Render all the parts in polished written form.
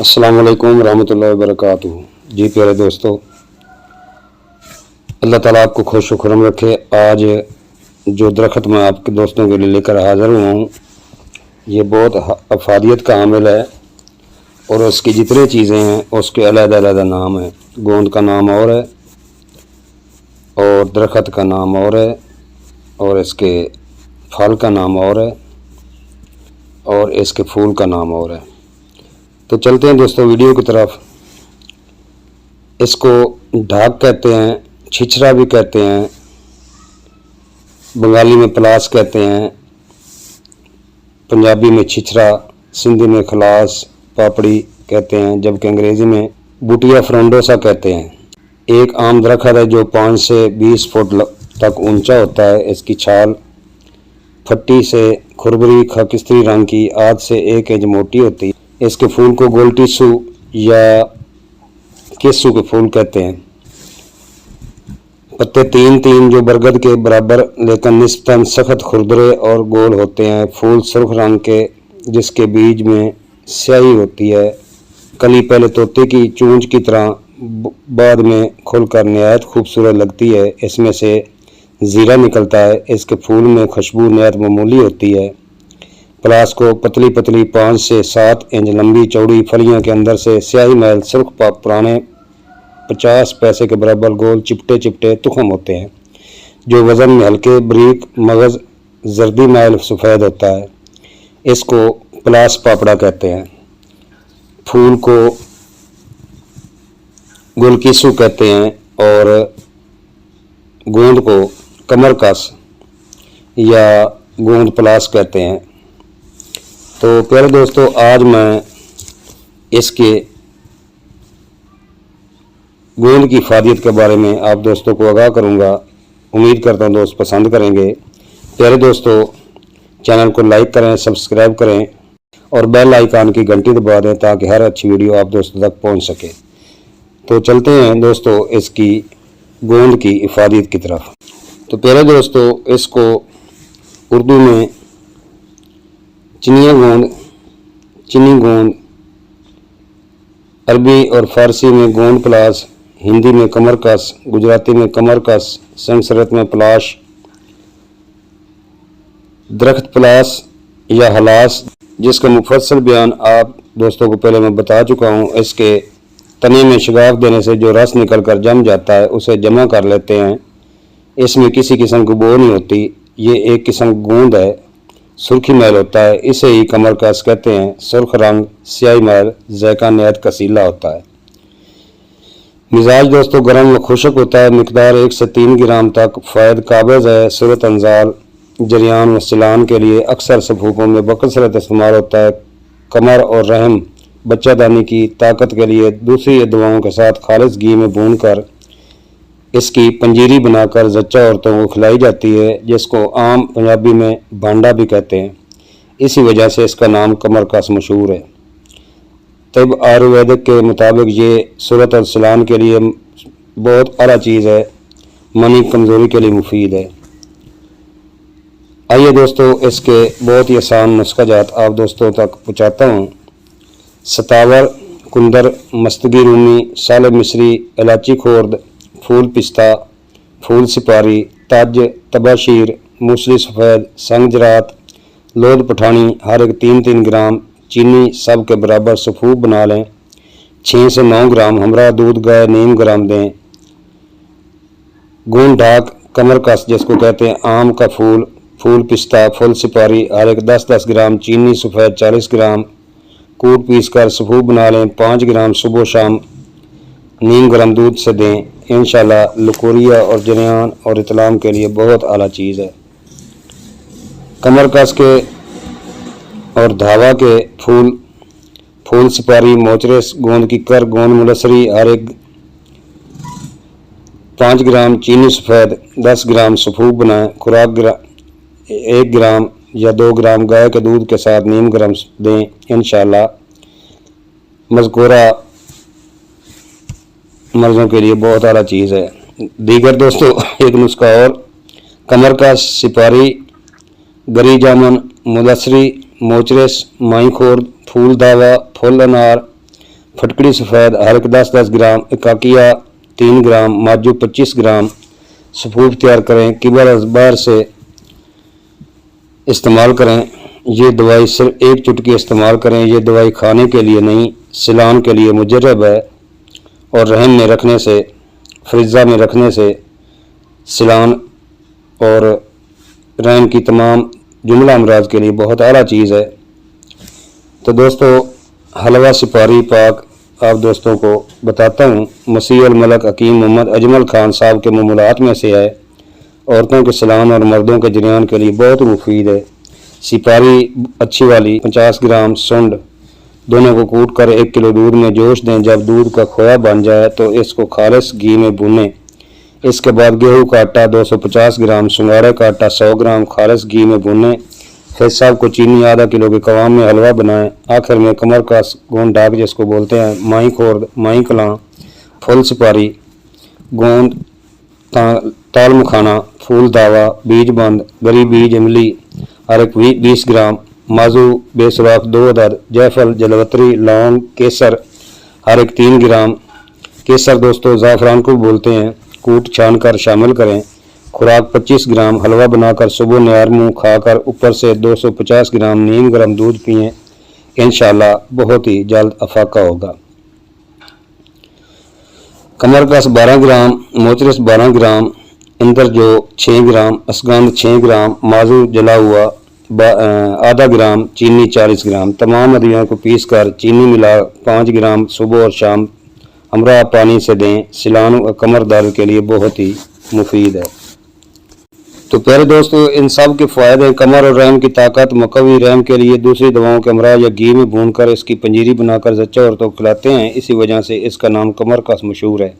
अस्सलाम वालेकुम रहमतुल्लाहि व बरकातुहू। जी प्यारे दोस्तों, अल्लाह ताला आपको खुश खुरम रखे। आज जो दरख्त मैं आपके दोस्तों के लिए लेकर हाज़िर हुआ हूँ, ये बहुत अफादियत का हामिल है और उसकी जितनी चीज़ें हैं उसके अलग-अलग नाम हैं। गोंद का नाम और है और दरख्त का नाम और है और इसके फल का नाम और है और इसके फूल का नाम और है। तो चलते हैं दोस्तों वीडियो की तरफ। इसको ढाक कहते हैं, छिछरा भी कहते हैं, बंगाली में पलास कहते हैं, पंजाबी में छिछरा, सिंधी में खलास पापड़ी कहते हैं, जबकि अंग्रेज़ी में बुटिया फ्रोंडोसा कहते हैं। एक आम दरख्त है जो 5 से 20 फुट तक ऊंचा होता है। इसकी छाल फट्टी से खुरबरी खाकिस्त्री रंग की आध से 1 इंच मोटी होती है। इसके फूल को गोलटीसू या केसू के फूल कहते हैं। पत्ते 3-3 जो बरगद के बराबर लेकिन निस्बतन सख्त खुरदरे और गोल होते हैं। फूल सुर्ख रंग के जिसके बीज में स्याही होती है। कली पहले तोते की चूंच की तरह बाद में खुलकर नहायत खूबसूरत लगती है। इसमें से ज़ीरा निकलता है। इसके फूल में खुशबू नहायत मामूली होती है। पलास को पतली पतली 5 से 7 इंच लंबी चौड़ी फलियों के अंदर से स्याही मैल सुर्ख पुराने 50 पैसे के बराबर गोल चिपटे चिपटे तुखम होते हैं जो वज़न में हल्के बरीक मगज़ जर्दी मैल सफ़ेद होता है। इसको पलास पापड़ा कहते हैं। फूल को गुलकीसू कहते हैं और गोंद को कमरकस या गोंद पलास कहते हैं। तो प्यारे दोस्तों, आज मैं इसके गोंद की इफादियत के बारे में आप दोस्तों को आगाह करूंगा। उम्मीद करता हूं दोस्त पसंद करेंगे। प्यारे दोस्तों, चैनल को लाइक करें, सब्सक्राइब करें और बेल आइकन की घंटी दबा दें ताकि हर अच्छी वीडियो आप दोस्तों तक पहुंच सके। तो चलते हैं दोस्तों इसकी गोंद की इफादियत की तरफ। तो प्यारे दोस्तों, इसको उर्दू में चिनिया गोंद, चीनी गोंद, अरबी और फारसी में गोंद पलास, हिंदी में कमरकस, गुजराती में कमरकस, संस्कृत में पलाश, दरख्त पलास या हलास, जिसका मुफस्सल बयान आप दोस्तों को पहले मैं बता चुका हूँ। इसके तने में शगाफ देने से जो रस निकल कर जम जाता है उसे जमा कर लेते हैं। इसमें किसी किस्म की बो नहीं होती। ये एक किस्म गोंद है, सुर्खी मैल होता है। इसे ही कमरकस कहते हैं। सुर्ख रंग, स्याही मैल, ज़ायका नहायत कसीला होता है। मिजाज दोस्तों गर्म व खुशक होता है। मिकदार 1 से 3 ग्राम तक फ़ायद काबिज़ है। सूरत अंजाल, जरियान व सिलान के लिए अक्सर सफूफों में बकसरत इस्तेमाल होता है। कमर और रहम बच्चादानी की ताकत के लिए दूसरी दवाओं के साथ खालिस घी में भूनकर इसकी पंजीरी बनाकर जच्चा औरतों को खिलाई जाती है, जिसको आम पंजाबी में भांडा भी कहते हैं। इसी वजह से इसका नाम कमरकस मशहूर है। तब आयुर्वेदिक के मुताबिक ये सूरत और सिलान के लिए बहुत आला चीज़ है। मनी कमज़ोरी के लिए मुफीद है। आइए दोस्तों इसके बहुत ही आसान नुस्खा जात आप दोस्तों तक पहुँचाता हूँ। सतावर, कुंदर, मस्तगी रूमी, साले मिस्री, इलायची खोर्द, फूल पिस्ता, फूल सिपारी, तज, तबाशीर, मूसली सफ़ेद, संग जरात, लोद पठानी हर एक 3-3 ग्राम, चीनी सब के बराबर सफूफ बना लें। 6 से 9 ग्राम हमरा दूध गाय नीम ग्राम दें। गोंद ढाक कमरकस जिसको कहते हैं, आम का फूल, फूल पिस्ता, फूल सिपारी हर एक 10-10 ग्राम, चीनी सफ़ेद 40 ग्राम, कूट पीस कर सफूफ बना लें। 5 ग्राम सुबह शाम नीम गर्म दूध से दें। इंशाल्लाह लकोरिया और जरियान और इतलाम के लिए बहुत आला चीज़ है। कमरकस के और धावा के फूल, फूल सिपारी, मोचरेस, गोंद की कर, गोंद मुलसरी हर एक 5 ग्राम, चीनी सफ़ेद 10 ग्राम सफूफ बनाएं। खुराक 1 ग्राम या 2 ग्राम गाय के दूध के साथ नीम गर्म दें। इंशाल्लाह मज़कूरा मर्ज़ों के लिए बहुत आला चीज़ है। दीगर दोस्तों एक नुस्खा और, कमरकस, सिपारी, गरी जामन, मुलसरी, मोचरेस, माई खोर्द, फूल दावा, फुल अनार, फटकड़ी सफ़ेद हर एक 10-10 ग्राम, इकाकिया 3 ग्राम, माजू 25 ग्राम सफूफ तैयार करें। किबल अजबार से इस्तेमाल करें। ये दवाई सिर्फ एक चुटकी इस्तेमाल करें। ये दवाई खाने के लिए नहीं, सिलान के लिए मुजर्रब है और रहम में रखने से, फ्रिजा में रखने से सिलान और रहम की तमाम जुमला अमराज के लिए बहुत आला चीज़ है। तो दोस्तों, हलवा सिपारी पाक आप दोस्तों को बताता हूँ। मसीह अल मलक हकीम मोहम्मद अजमल खान साहब के मामूलात में से है। औरतों के सिलान और मर्दों के जरियान के लिए बहुत मुफीद है। सिपारी अच्छी वाली 50 ग्राम सुंड दोनों को कूट कर 1 किलो दूध में जोश दें। जब दूध का खोया बन जाए तो इसको खालिस घी में भूनें। इसके बाद गेहूं का आटा 250 ग्राम, सुंगाड़े का आटा 100 ग्राम खालिस घी में भूनें। फिर साहब को चीनी आधा किलो के कवाम में हलवा बनाएं। आखिर में कमर का गोंद डाक जिसको बोलते हैं, माई खोर्द, माई कलां, फुल सिपारी, गोंद, ताल मखाना, फूल दावा, बीज बंद, गरी बीज इमली हर एक 20 ग्राम, माजू बेसुराख 2 अदद, जायफल, जलवतरी, लौंग, केसर हर एक 3 ग्राम। केसर दोस्तों ज़ाफ़रान को बोलते हैं। कूट छान कर शामिल करें। खुराक 25 ग्राम। हलवा बनाकर सुबह नियार मुँह खाकर ऊपर से 250 ग्राम नीम गर्म दूध पिएं। इंशाल्लाह बहुत ही जल्द अफाका होगा। कमरकस 12 ग्राम, मोचरस 12 ग्राम, इंदर जो 6 ग्राम, असगंध 6 ग्राम, माजू जला हुआ आधा ग्राम, चीनी 40 ग्राम। तमाम अदवियों को पीस कर चीनी मिला 5 ग्राम सुबह और शाम हमरा पानी से दें। सिलान और कमर दर्द के लिए बहुत ही मुफीद है। तो प्यारे दोस्तों, इन सब के फ़ायदे हैं। कमर और रहम की ताकत, मकवी रहम के लिए दूसरी दवाओं के हमरा या घी में भूनकर इसकी पंजीरी बनाकर जच्चा औरतों को खिलाते हैं। इसी वजह से इसका नाम कमर कस मशहूर है।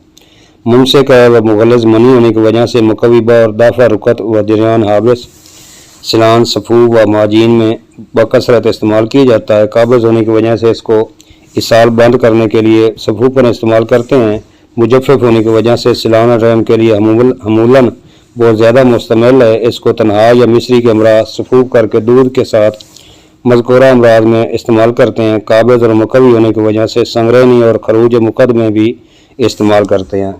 मुमसे का व मुगलज़ मनी होने की वजह से मकवी बा और दाफा रुकत व जरियान हाबिस सिलान सफ़ू व माजीन में बकसरत इस्तेमाल किया जाता है। काबिज़ होने की वजह से इसको इसाल बंद करने के लिए सफ़ू पर इस्तेमाल करते हैं। मुजफ़्फ़फ़ होने की वजह से सिलान और रहम के लिए हमूलन बहुत ज़्यादा मुस्तमिल है। इसको तनहा या मिस्री के हमरा सफ़ूफ करके दूध के साथ मज़कूरा अमराज में इस्तेमाल करते हैं। काबिज़ और मकवी होने की वजह से संगरेनी और खरूज मुकद में भी इस्तेमाल करते हैं।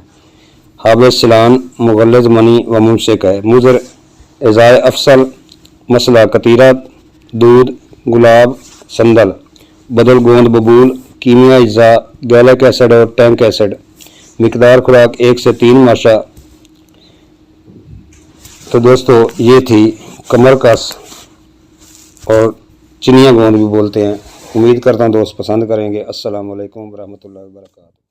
हाबिस सिलान मुगल्लिज़ मनी व मुमसिक है। मुज़र इज़ाए अफसल मसला कतीरा दूध गुलाब संदल बदल गोंद बबूल कीमिया इज़ा गैलिक एसिड और टैंक एसिड। मिकदार खुराक 1 से 3 माशा। तो दोस्तों, ये थी कमर कस और चिनिया गोंद भी बोलते हैं। उम्मीद करता हूँ दोस्त पसंद करेंगे। अस्सलाम वालेकुम रहमतुल्लाहि व बरकातहू।